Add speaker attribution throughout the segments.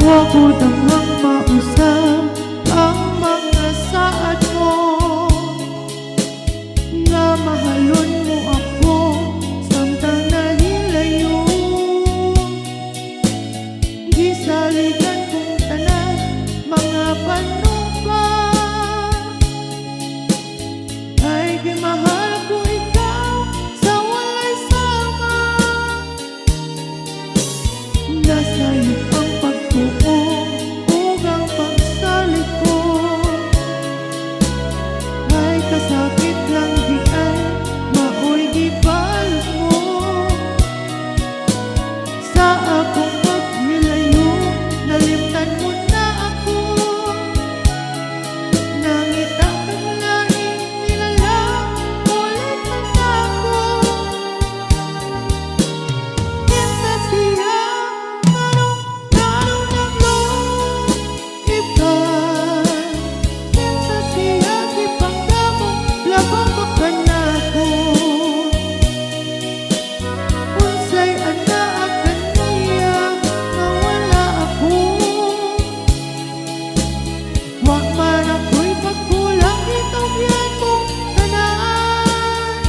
Speaker 1: Ako damang mausap ang mga saad mo, nga mahalon mo ako samtang nahilayo. Gisaligan kong tanan mga panuba, ay gimahal ko ikaw sa walay sama. Nasa'yo ang pagtuo ug ang pagsalik ko, ay kasakit lang di ay maoy gibalos mo. Sa akong paghilayo nalimtan mo na ako, nangita kang laing nilalang ulit ang ako. Kinsa siya ngarong-ngarong ng loob kinsa siya gipanggabong labang makanako. Unsay anaa kaniya nga wala ako, wa man ako'y pagkulang gitugyan kong tanan.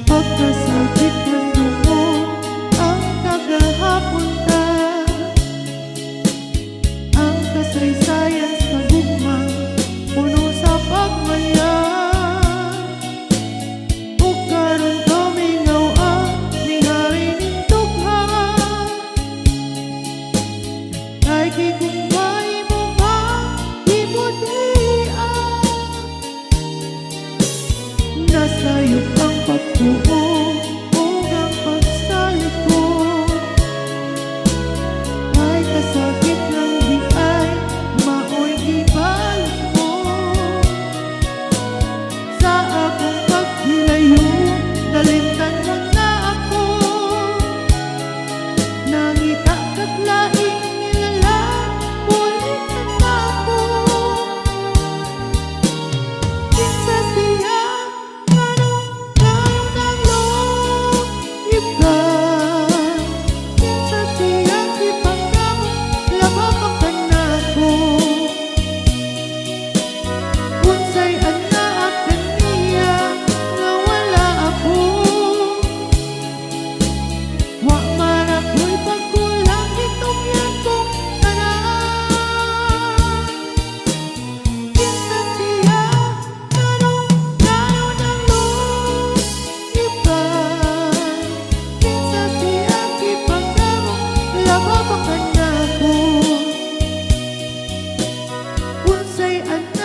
Speaker 1: Pagkasakit ng dumo ang tagahapon ta, ang kasaysayan sa gugma puno sa pagmaya. Ug karon tumingaw ang ningali ning tugha, kay gigumbay mo ba ibudian. Nasa'yo ang pagtuo ug ang pagsalik ko, ay kasakit lang di ay maoy gibalos mo. Sa akong paghilayo nalimtan mo na ako, nangita ka't laing nilalang ulit ang ako. Kinsa siya ngarong-ngarong ng loob kinsa siya gipanggabong labang makanako. Unsay anaa kaniya nga wala ako, wa man ako'y pagkulang gitugyan kong tanan. Kinsa siya ngarong-ngarong ng loob kinsa siya gipanggabong labang makanako. Unsay anaa